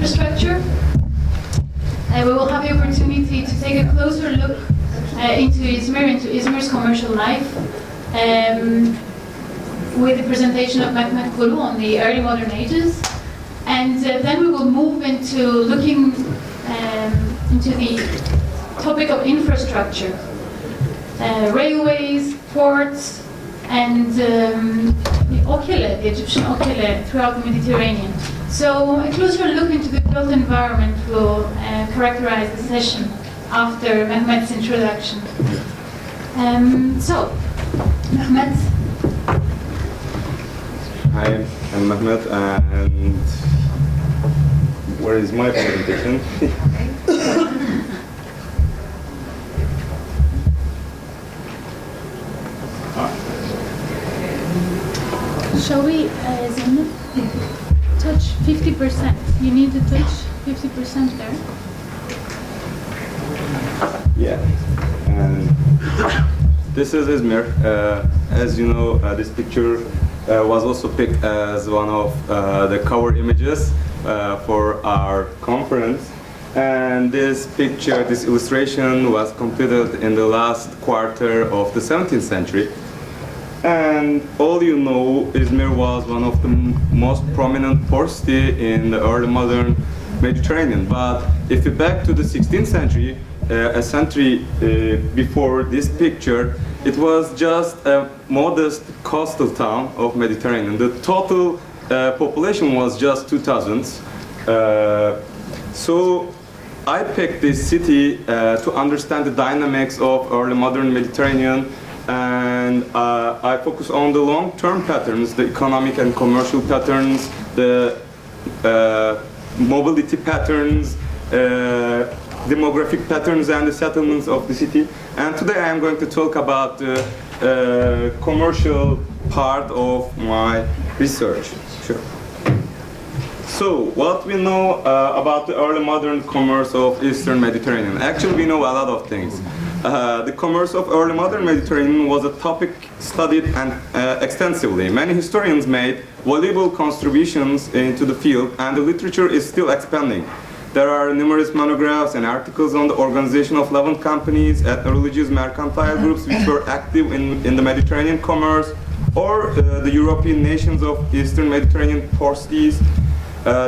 infrastructure. We will have the opportunity to take a closer look into Izmir's commercial life, with the presentation of Mehmet Kuru on the early modern ages. And then we will move into looking into the topic of infrastructure, railways, ports, and the okele, the Egyptian okele throughout the Mediterranean. So a closer look into the built environment will characterize the session after Mehmet's introduction. So, Mehmet. Hi, I'm Mehmet, and where is my presentation? Shall we, Zeynep, touch 50%? You need to touch 50% there. Yeah, and this is Izmir. As you know, this picture was also picked as one of the cover images for our conference. And this picture, this illustration was completed in the last quarter of the 17th century. And all you know, Izmir was one of the most prominent port city in the early modern Mediterranean. But if you back to the 16th century, a century before this picture, it was just a modest coastal town of Mediterranean. The total population was just 2,000. So I picked this city to understand the dynamics of early modern Mediterranean, and I focus on the long-term patterns, the economic and commercial patterns, the mobility patterns, demographic patterns, and the settlements of the city. And today I am going to talk about the commercial part of my research. Sure. So, what we know about the early modern commerce of Eastern Mediterranean? Actually, we know a lot of things. The commerce of early modern Mediterranean was a topic studied and extensively. Many historians made valuable contributions into the field, and the literature is still expanding. There are numerous monographs and articles on the organization of Levant companies and religious mercantile groups which were active in the Mediterranean commerce, or the European nations of Eastern Mediterranean port cities.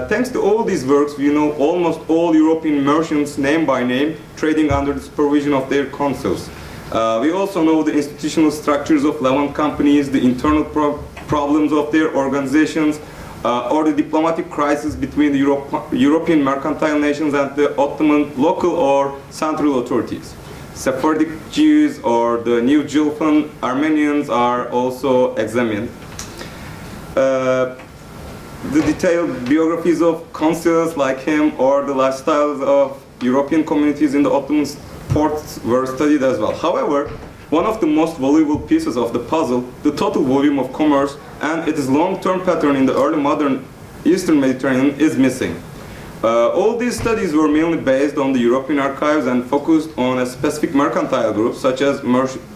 Thanks to all these works, we know almost all European merchants name by name, trading under the supervision of their consuls. We also know the institutional structures of Levant companies, the internal problems of their organizations, or the diplomatic crisis between the European mercantile nations and the Ottoman local or central authorities. Sephardic Jews or the New Julfan Armenians are also examined. The detailed biographies of consuls like him or the lifestyles of European communities in the Ottoman ports were studied as well. However, one of the most valuable pieces of the puzzle, the total volume of commerce and its long-term pattern in the early modern Eastern Mediterranean, is missing. All these studies were mainly based on the European archives and focused on a specific mercantile group, such as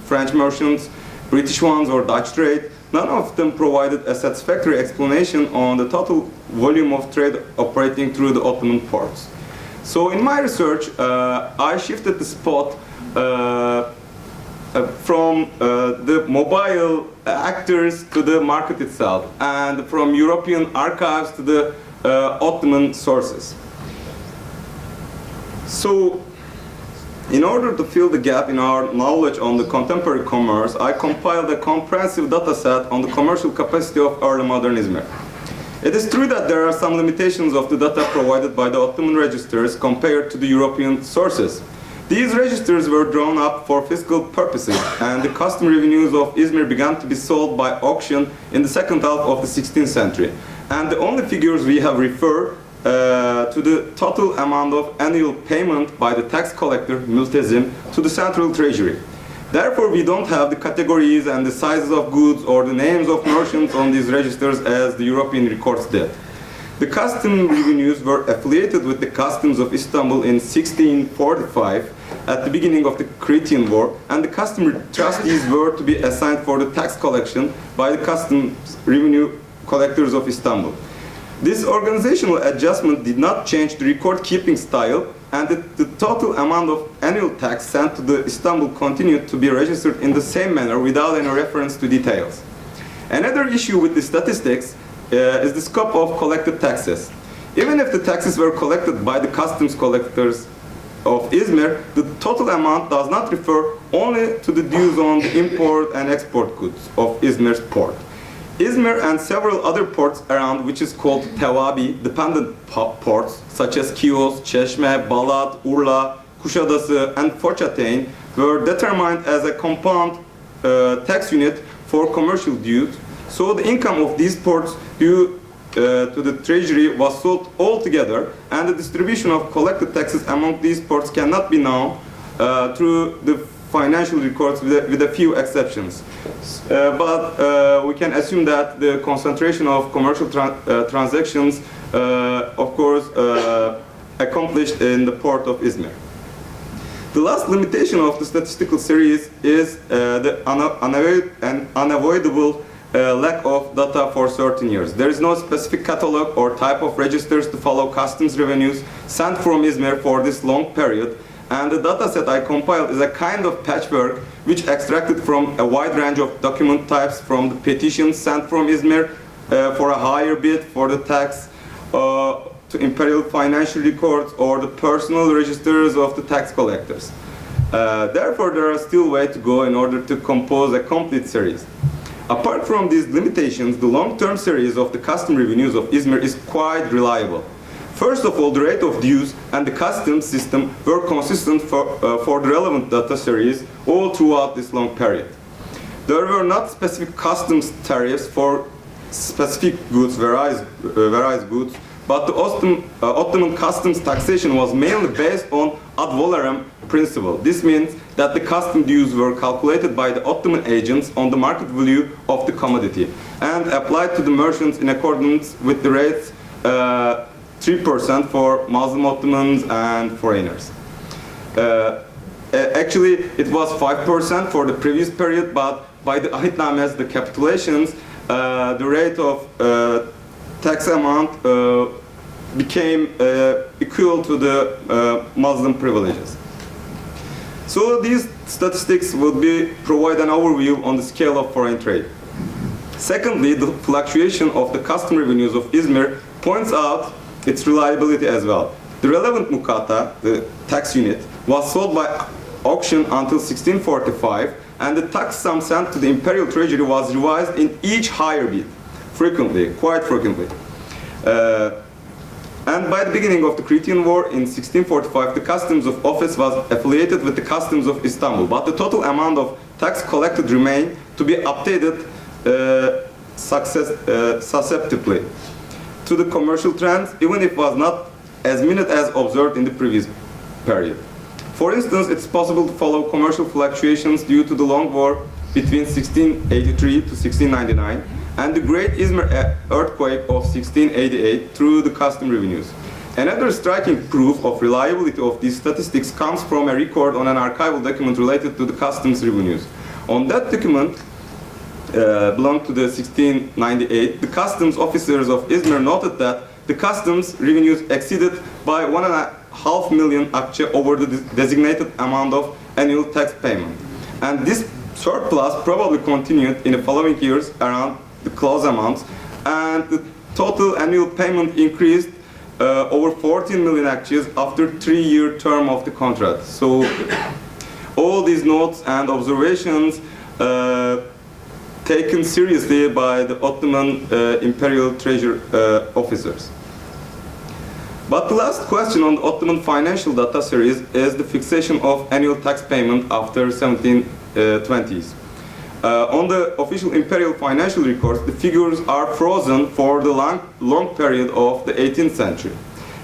French merchants, British ones, or Dutch trade. None of them provided a satisfactory explanation on the total volume of trade operating through the Ottoman ports. So in my research, I shifted the spot from the mobile actors to the market itself, and from European archives to the Ottoman sources. So, in order to fill the gap in our knowledge on the contemporary commerce, I compiled a comprehensive data set on the commercial capacity of early modern Izmir. It is true that there are some limitations of the data provided by the Ottoman registers compared to the European sources. These registers were drawn up for fiscal purposes, and the custom revenues of Izmir began to be sold by auction in the second half of the 16th century. And the only figures we have refer to the total amount of annual payment by the tax collector, Multezim, to the central treasury. Therefore, we don't have the categories and the sizes of goods or the names of merchants on these registers as the European records did. The custom revenues were affiliated with the customs of Istanbul in 1645 at the beginning of the Cretan War, and the custom trustees were to be assigned for the tax collection by the customs revenue collectors of Istanbul. This organizational adjustment did not change the record-keeping style, and the total amount of annual tax sent to the Istanbul continued to be registered in the same manner without any reference to details. Another issue with the statistics is the scope of collected taxes. Even if the taxes were collected by the customs collectors of Izmir, the total amount does not refer only to the dues on the import and export goods of Izmir's port. Izmir and several other ports around, which is called Tevabi, dependent ports, such as Kios, Çeşme, Balat, Urla, Kuşadası, and Foçateyn, were determined as a compound tax unit for commercial dues. So the income of these ports due to the Treasury was sold all together, and the distribution of collected taxes among these ports cannot be known through the financial records with a few exceptions. But we can assume that the concentration of commercial transactions, of course, accomplished in the port of Izmir. The last limitation of the statistical series is the unavoidable lack of data for certain years. There is no specific catalog or type of registers to follow customs revenues sent from Izmir for this long period, and the data set I compiled is a kind of patchwork which extracted from a wide range of document types, from the petitions sent from Izmir for a higher bid for the tax, to Imperial financial records or the personal registers of the tax collectors. Therefore, there are still way to go in order to compose a complete series. Apart from these limitations, the long-term series of the custom revenues of Izmir is quite reliable. First of all, the rate of dues and the customs system were consistent for the relevant data series all throughout this long period. There were not specific customs tariffs for specific goods, various goods, but the Ottoman customs taxation was mainly based on ad valorem principle. This means that the custom dues were calculated by the Ottoman agents on the market value of the commodity and applied to the merchants in accordance with the rates 3% for Muslim Ottomans and foreigners. Actually, it was 5% for the previous period, but by the ahitnames, the capitulations, the rate of tax amount became equal to the Muslim privileges. So these statistics will provide an overview on the scale of foreign trade. Secondly, the fluctuation of the custom revenues of Izmir points out its reliability as well. The relevant mukata, the tax unit, was sold by auction until 1645, and the tax sum sent to the Imperial Treasury was revised in each higher bid, quite frequently. And by the beginning of the Cretan War in 1645, the customs of office was affiliated with the customs of Istanbul, but the total amount of tax collected remained to be updated susceptibly to the commercial trends, even if it was not as minute as observed in the previous period. For instance, it's possible to follow commercial fluctuations due to the long war between 1683 to 1699 and the Great Izmir earthquake of 1688 through the custom revenues. Another striking proof of reliability of these statistics comes from a record on an archival document related to the customs revenues. On that document, belonged to the 1698, the customs officers of Izmir noted that the customs revenues exceeded by 1.5 million akçe over the designated amount of annual tax payment. And this surplus probably continued in the following years around the close amounts, and the total annual payment increased over 14 million akçes after 3-year term of the contract. So all these notes and observations taken seriously by the Ottoman Imperial Treasury officers. But the last question on the Ottoman financial data series is the fixation of annual tax payment after 1720s. On the official imperial financial records, the figures are frozen for the long period of the 18th century.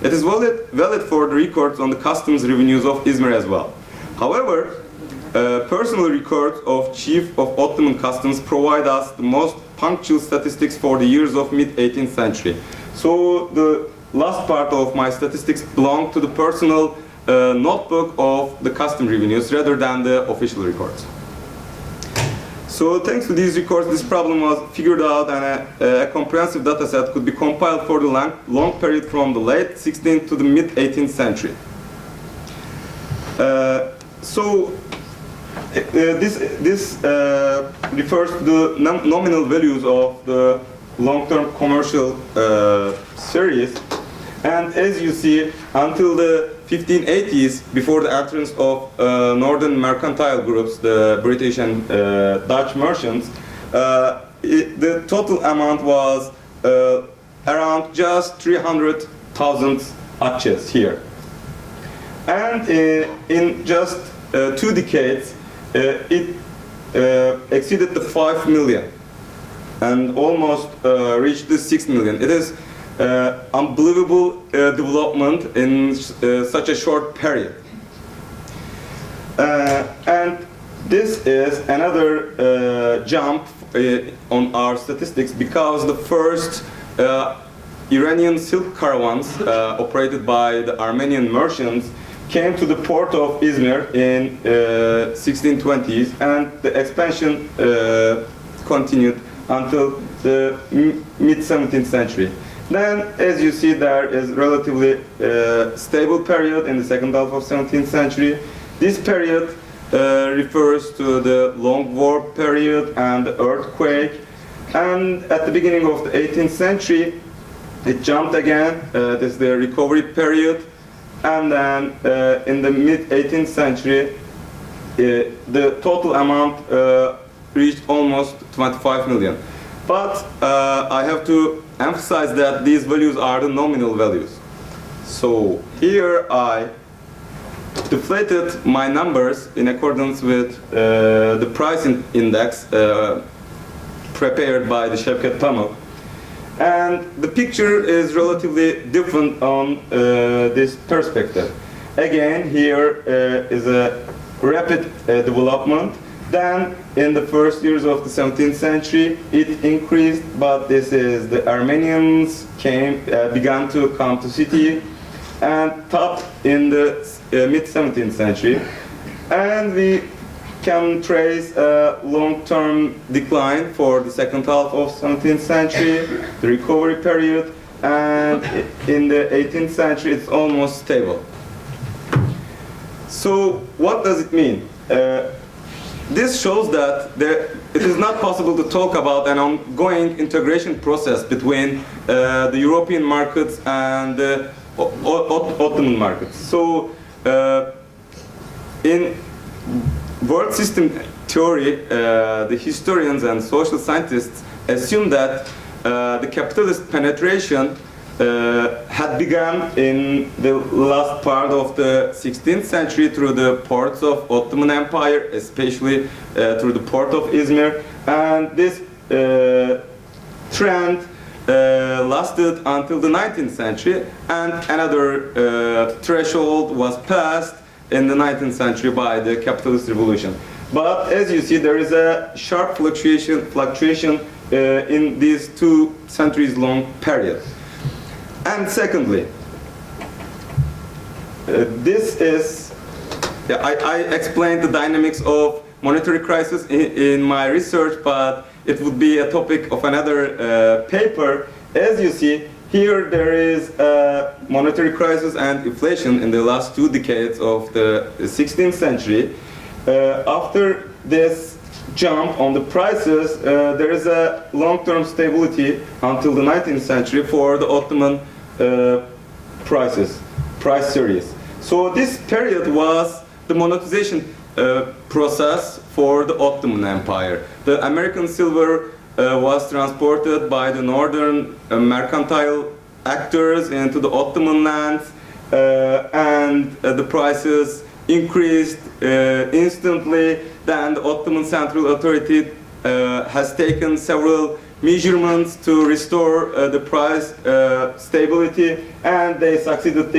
It is valid for the records on the customs revenues of Izmir as well. However, personal records of Chief of Ottoman Customs provide us the most punctual statistics for the years of mid-18th century. So the last part of my statistics belong to the personal notebook of the custom revenues rather than the official records. So thanks to these records, this problem was figured out, and a comprehensive data set could be compiled for the long period from the late 16th to the mid 18th century. This refers to the nominal values of the long-term commercial series. And as you see, until the 1580s, before the entrance of northern mercantile groups, the British and Dutch merchants, the total amount was around just 300,000 akçes here. And in just 2 decades, it exceeded the 5 million and almost reached the 6 million. It is unbelievable development in such a short period. And this is another jump on our statistics, because the first Iranian silk caravans operated by the Armenian merchants came to the port of Izmir in 1620s, and the expansion continued until the mid-17th century. Then, as you see, there is relatively stable period in the second half of 17th century. This period refers to the long war period and the earthquake. And at the beginning of the 18th century, it jumped again. This is the recovery period. And then in the mid-18th century, the total amount reached almost 25 million. But I have to emphasize that these values are the nominal values. So here I deflated my numbers in accordance with the price index prepared by the Şevket Pamuk. And the picture is relatively different on this perspective. Again, here is a rapid development. Then, in the first years of the 17th century, it increased, but this is the Armenians began to come to city, and topped in the mid-17th century. And we can trace a long-term decline for the second half of 17th century, the recovery period, and in the 18th century it's almost stable. So what does it mean? This shows that it is not possible to talk about an ongoing integration process between the European markets and the Ottoman markets. So in world system theory, the historians and social scientists assume that the capitalist penetration had begun in the last part of the 16th century through the ports of Ottoman Empire, especially through the port of Izmir. And this trend lasted until the 19th century, and another threshold was passed in the 19th century by the capitalist revolution. But as you see, there is a sharp fluctuation in these 2 centuries long periods. And secondly, I explained the dynamics of monetary crisis in my research, but it would be a topic of another paper. As you see, here there is a monetary crisis and inflation in the last 2 decades of the 16th century. After this jump on the prices, there is a long-term stability until the 19th century for the Ottoman price series. So this period was the monetization process for the Ottoman Empire. The American silver was transported by the northern mercantile actors into the Ottoman lands, and the prices increased instantly. Then the Ottoman Central Authority has taken several measurements to restore the price stability, and they succeeded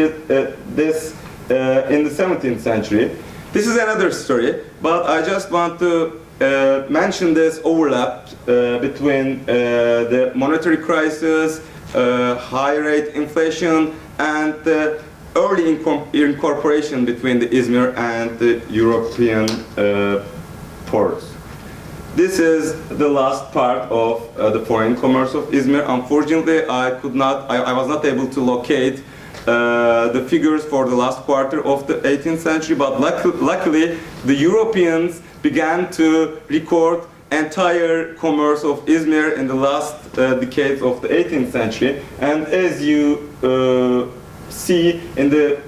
this in the 17th century. This is another story, but I just want to mention this overlap between the monetary crisis, high rate inflation, and the early incorporation between the Izmir and the European ports. this is the last part of the foreign commerce of Izmir. Unfortunately, I was not able to locate the figures for the last quarter of the 18th century, but luckily the Europeans began to record entire commerce of Izmir in the last decades of the 18th century. And as you see in the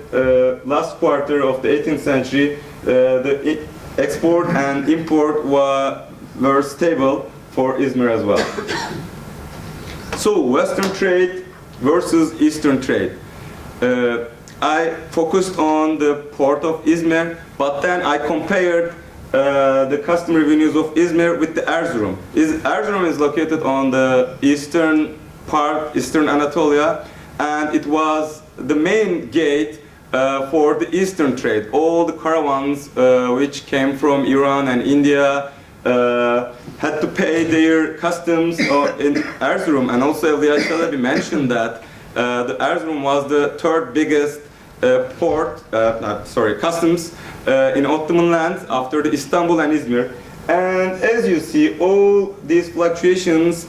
last quarter of the 18th century, the export and import were stable for Izmir as well. So Western trade versus Eastern trade. I focused on the port of Izmir, but then I compared the custom revenues of Izmir with the Erzurum. Erzurum is located on the eastern part, eastern Anatolia, and it was the main gate for the eastern trade. All the caravans which came from Iran and India had to pay their customs in Erzurum, and also LHF mentioned that the Erzurum was the third biggest customs in Ottoman lands after the Istanbul and Izmir. And as you see, all these fluctuations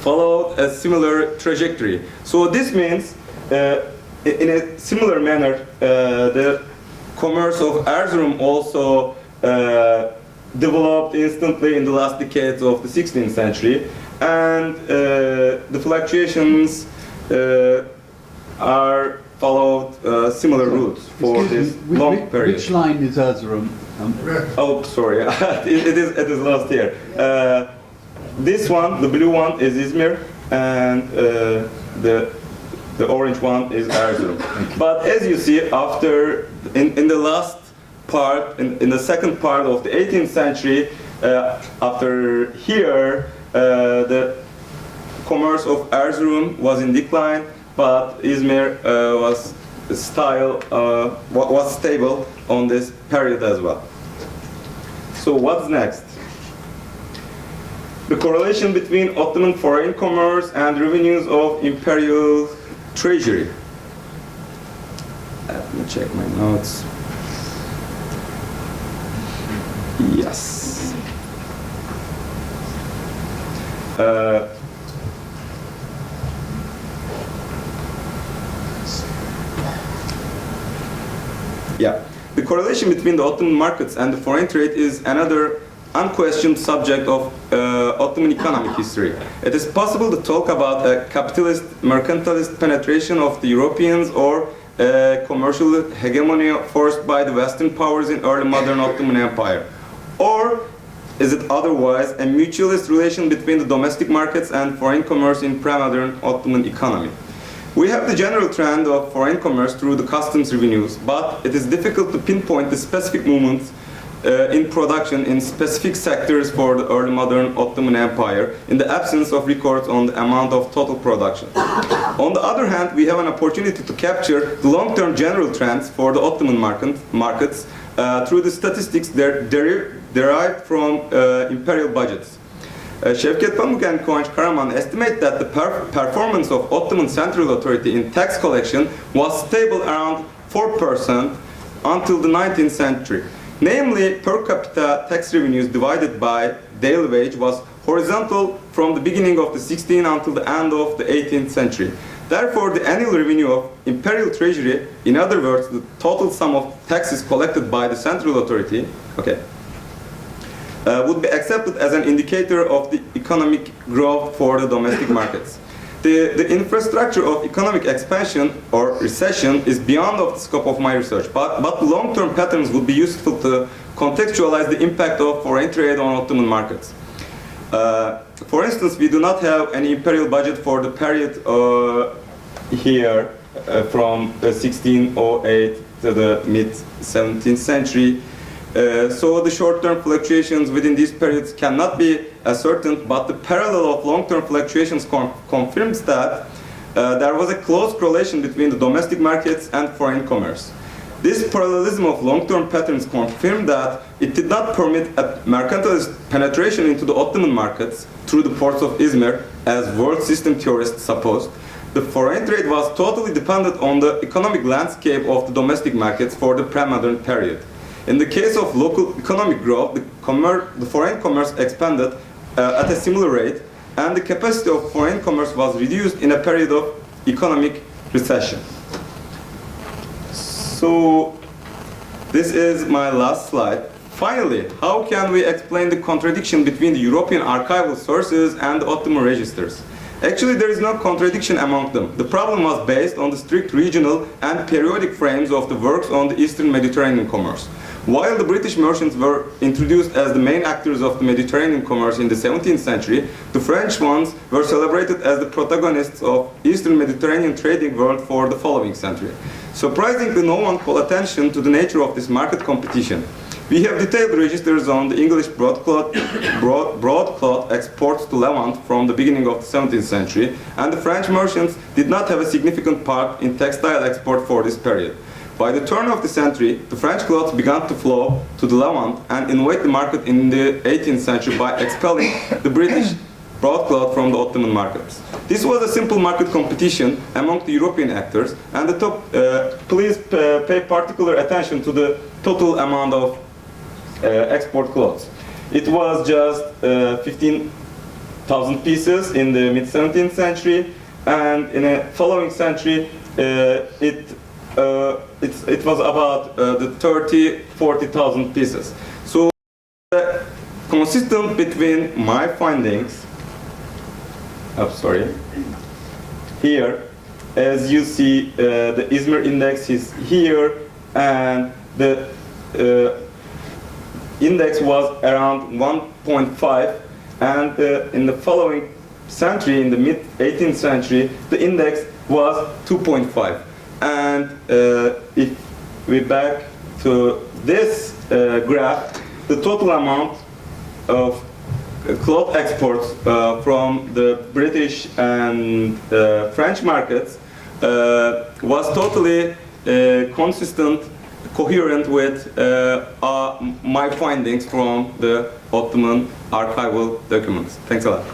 followed a similar trajectory. So this means, in a similar manner, the commerce of Erzurum also developed instantly in the last decades of the 16th century, and the fluctuations are followed similar routes for this long period. Which line is Erzurum? Oh, sorry, it is lost here. This one, the blue one, is Izmir, and the orange one is Erzurum. But as you see, after in the last part, in the second part of the 18th century, after here, the commerce of Erzurum was in decline, but Izmir was stable on this period as well. So what's next? The correlation between Ottoman foreign commerce and revenues of Imperial Treasury. Let me check my notes. Yes. Yeah, the correlation between the Ottoman markets and the foreign trade is another unquestioned subject of Ottoman economic history. It is possible to talk about a capitalist, mercantilist penetration of the Europeans or a commercial hegemony forced by the Western powers in early modern Ottoman Empire. Or is it otherwise a mutualist relation between the domestic markets and foreign commerce in pre-modern Ottoman economy? We have the general trend of foreign commerce through the customs revenues, but it is difficult to pinpoint the specific movements in production in specific sectors for the early modern Ottoman Empire in the absence of records on the amount of total production. On the other hand, we have an opportunity to capture the long-term general trends for the Ottoman markets through the statistics derived from imperial budgets. Şevket Pamuk and Kıvanç Karaman estimate that the performance of Ottoman Central Authority in tax collection was stable around 4% until the 19th century. Namely, per capita tax revenues divided by daily wage was horizontal from the beginning of the 16th until the end of the 18th century. Therefore, the annual revenue of Imperial Treasury, in other words, the total sum of taxes collected by the Central Authority, would be accepted as an indicator of the economic growth for the domestic markets. The infrastructure of economic expansion or recession is beyond of the scope of my research, but long-term patterns would be useful to contextualize the impact of foreign trade on Ottoman markets. For instance, we do not have any imperial budget for the period here from 1608 to the mid-17th century. So the short-term fluctuations within these periods cannot be ascertained, but the parallel of long-term fluctuations confirms that there was a close correlation between the domestic markets and foreign commerce. This parallelism of long-term patterns confirmed that it did not permit a mercantilist penetration into the Ottoman markets through the ports of Izmir, as world system theorists supposed. The foreign trade was totally dependent on the economic landscape of the domestic markets for the pre-modern period. In the case of local economic growth, the foreign commerce expanded at a similar rate, and the capacity of foreign commerce was reduced in a period of economic recession. So, this is my last slide. Finally, how can we explain the contradiction between the European archival sources and the Ottoman registers? Actually, there is no contradiction among them. The problem was based on the strict regional and periodic frames of the works on the Eastern Mediterranean commerce. While the British merchants were introduced as the main actors of the Mediterranean commerce in the 17th century, the French ones were celebrated as the protagonists of Eastern Mediterranean trading world for the following century. Surprisingly, no one called attention to the nature of this market competition. We have detailed registers on the English broadcloth exports to Levant from the beginning of the 17th century, and the French merchants did not have a significant part in textile export for this period. By the turn of the century, the French cloths began to flow to the Levant and invade the market in the 18th century by expelling the British broadcloth from the Ottoman markets. This was a simple market competition among the European actors, and please pay particular attention to the total amount of export clothes. It was just 15,000 pieces in the mid-17th century, and in a following century, it was about the 40,000 pieces. So, consistent between my findings. Here, as you see, the Izmir index is here, and the index was around 1.5, and in the following century, in the mid-18th century, the index was 2.5. And if we back to this graph, the total amount of cloth exports from the British and French markets was totally consistent, coherent with my findings from the Ottoman archival documents. Thanks a lot.